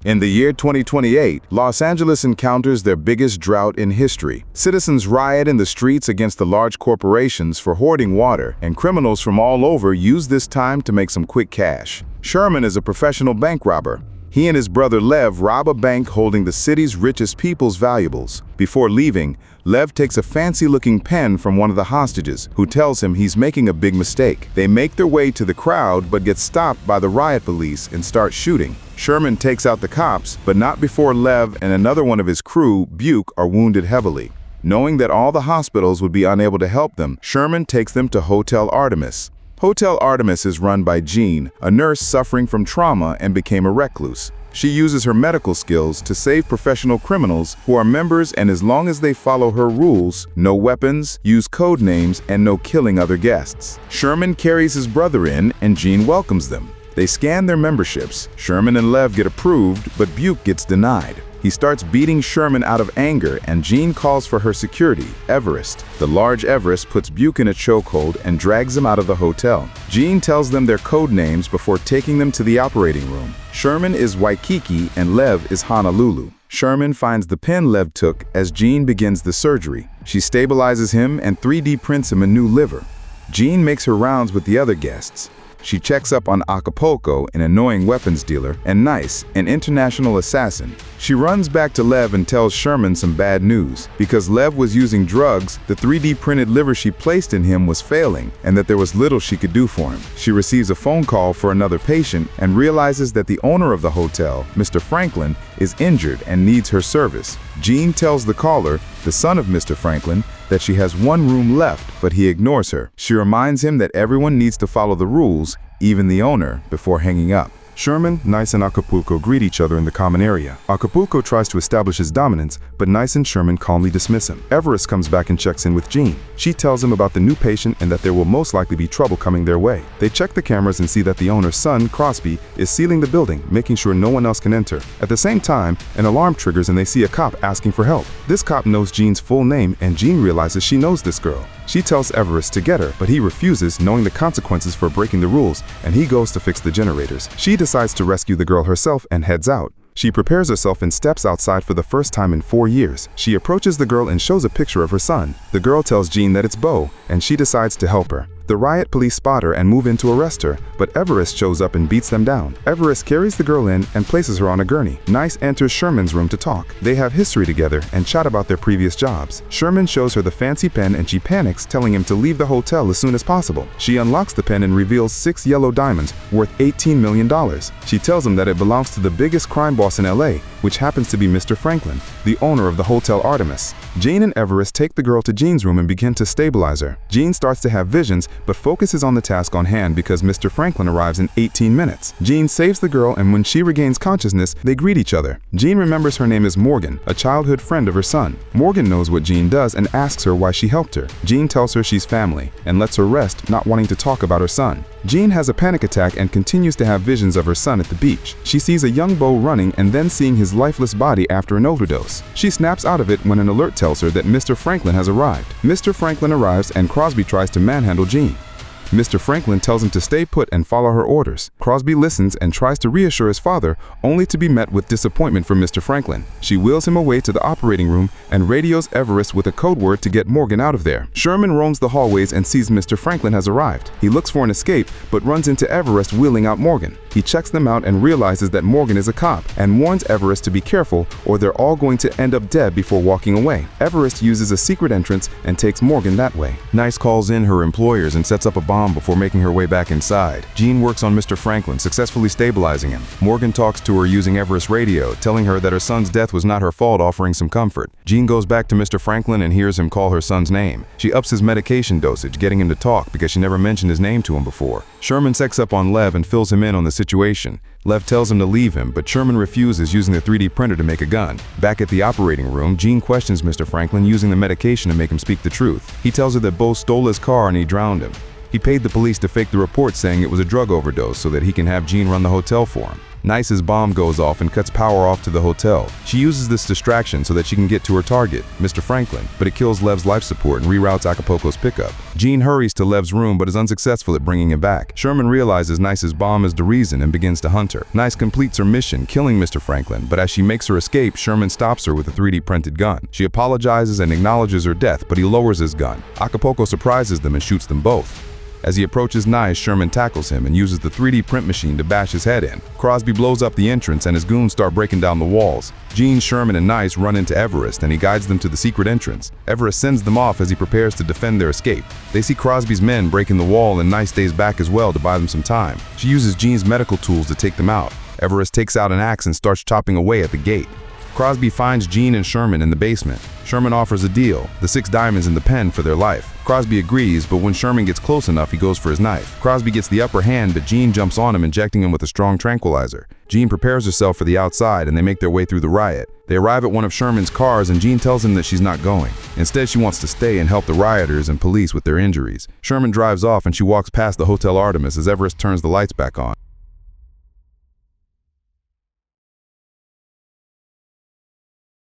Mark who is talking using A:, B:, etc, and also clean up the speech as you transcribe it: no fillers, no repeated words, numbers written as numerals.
A: In the year 2028, Los Angeles encounters their biggest drought in history. Citizens riot in the streets against the large corporations for hoarding water, and criminals from all over use this time to make some quick cash. Sherman is a professional bank robber. He and his brother Lev rob a bank holding the city's richest people's valuables. Before leaving, Lev takes a fancy-looking pen from one of the hostages, who tells him he's making a big mistake. They make their way to the crowd but get stopped by the riot police and start shooting. Sherman takes out the cops, but not before Lev and another one of his crew, Buke, are wounded heavily. Knowing that all the hospitals would be unable to help them, Sherman takes them to Hotel Artemis. Hotel Artemis is run by Jean, a nurse suffering from trauma and became a recluse. She uses her medical skills to save professional criminals who are members, and as long as they follow her rules, no weapons, use code names, and no killing other guests. Sherman carries his brother in, and Jean welcomes them. They scan their memberships. Sherman and Lev get approved, but Buke gets denied. He starts beating Sherman out of anger, and Jean calls for her security, Everest. The large Everest puts Buke in a chokehold and drags him out of the hotel. Jean tells them their code names before taking them to the operating room. Sherman is Waikiki and Lev is Honolulu. Sherman finds the pen Lev took as Jean begins the surgery. She stabilizes him and 3D prints him a new liver. Jean makes her rounds with the other guests. She checks up on Acapulco, an annoying weapons dealer, and Nice, an international assassin. She runs back to Lev and tells Sherman some bad news. Because Lev was using drugs, the 3D printed liver she placed in him was failing, and that there was little she could do for him. She receives a phone call for another patient and realizes that the owner of the hotel, Mr. Franklin, is injured and needs her service. Jean tells the caller, the son of Mr. Franklin, that she has one room left, but he ignores her. She reminds him that everyone needs to follow the rules, even the owner, before hanging up.
B: Sherman, Nice, and Acapulco greet each other in the common area. Acapulco tries to establish his dominance, but Nice and Sherman calmly dismiss him. Everest comes back and checks in with Jean. She tells him about the new patient and that there will most likely be trouble coming their way. They check the cameras and see that the owner's son, Crosby, is sealing the building, making sure no one else can enter. At the same time, an alarm triggers and they see a cop asking for help. This cop knows Jean's full name, and Jean realizes she knows this girl. She tells Everest to get her, but he refuses, knowing the consequences for breaking the rules, and he goes to fix the generators. She decides to rescue the girl herself and heads out. She prepares herself and steps outside for the first time in 4 years. She approaches the girl and shows a picture of her son. The girl tells Jean that it's Beau, and she decides to help her. The riot police spot her and move in to arrest her, but Everest shows up and beats them down. Everest carries the girl in and places her on a gurney. Nice enters Sherman's room to talk. They have history together and chat about their previous jobs. Sherman shows her the fancy pen and she panics, telling him to leave the hotel as soon as possible. She unlocks the pen and reveals 6 yellow diamonds worth $18 million. She tells him that it belongs to the biggest crime boss in LA, which happens to be Mr. Franklin, the owner of the Hotel Artemis. Jean and Everest take the girl to Jean's room and begin to stabilize her. Jean starts to have visions, but focuses on the task on hand because Mr. Franklin arrives in 18 minutes. Jean saves the girl, and when she regains consciousness, they greet each other. Jean remembers her name is Morgan, a childhood friend of her son. Morgan knows what Jean does and asks her why she helped her. Jean tells her she's family and lets her rest, not wanting to talk about her son. Jean has a panic attack and continues to have visions of her son at the beach. She sees a young Beau running and then seeing his lifeless body after an overdose. She snaps out of it when an alert tells her that Mr. Franklin has arrived. Mr. Franklin arrives and Crosby tries to manhandle Jean. Mr. Franklin tells him to stay put and follow her orders. Crosby listens and tries to reassure his father, only to be met with disappointment from Mr. Franklin. She wheels him away to the operating room and radios Everest with a code word to get Morgan out of there. Sherman roams the hallways and sees Mr. Franklin has arrived. He looks for an escape, but runs into Everest wheeling out Morgan. He checks them out and realizes that Morgan is a cop and warns Everest to be careful or they're all going to end up dead before walking away. Everest uses a secret entrance and takes Morgan that way.
C: Nice calls in her employers and sets up a bomb before making her way back inside. Jean works on Mr. Franklin, successfully stabilizing him. Morgan talks to her using Everest's radio, telling her that her son's death was not her fault, offering some comfort. Jean goes back to Mr. Franklin and hears him call her son's name. She ups his medication dosage, getting him to talk because she never mentioned his name to him before. Sherman checks up on Lev and fills him in on the situation. Lev tells him to leave him, but Sherman refuses, using the 3D printer to make a gun. Back at the operating room, Jean questions Mr. Franklin, using the medication to make him speak the truth. He tells her that Beau stole his car and he drowned him. He paid the police to fake the report saying it was a drug overdose so that he can have Jean run the hotel for him. Nice's bomb goes off and cuts power off to the hotel. She uses this distraction so that she can get to her target, Mr. Franklin, but it kills Lev's life support and reroutes Acapulco's pickup. Jean hurries to Lev's room but is unsuccessful at bringing him back. Sherman realizes Nice's bomb is the reason and begins to hunt her. Nice completes her mission, killing Mr. Franklin, but as she makes her escape, Sherman stops her with a 3D printed gun. She apologizes and acknowledges her death, but he lowers his gun. Acapulco surprises them and shoots them both. As he approaches Nice, Sherman tackles him and uses the 3D print machine to bash his head in. Crosby blows up the entrance and his goons start breaking down the walls. Jean, Sherman, and Nice run into Everest and he guides them to the secret entrance. Everest sends them off as he prepares to defend their escape. They see Crosby's men breaking the wall and Nice stays back as well to buy them some time. She uses Jean's medical tools to take them out. Everest takes out an axe and starts chopping away at the gate. Crosby finds Jean and Sherman in the basement. Sherman offers a deal, the 6 diamonds in the pen for their life. Crosby agrees, but when Sherman gets close enough, he goes for his knife. Crosby gets the upper hand, but Jean jumps on him, injecting him with a strong tranquilizer. Jean prepares herself for the outside, and they make their way through the riot. They arrive at one of Sherman's cars, and Jean tells him that she's not going. Instead, she wants to stay and help the rioters and police with their injuries. Sherman drives off, and she walks past the Hotel Artemis as Everest turns the lights back on.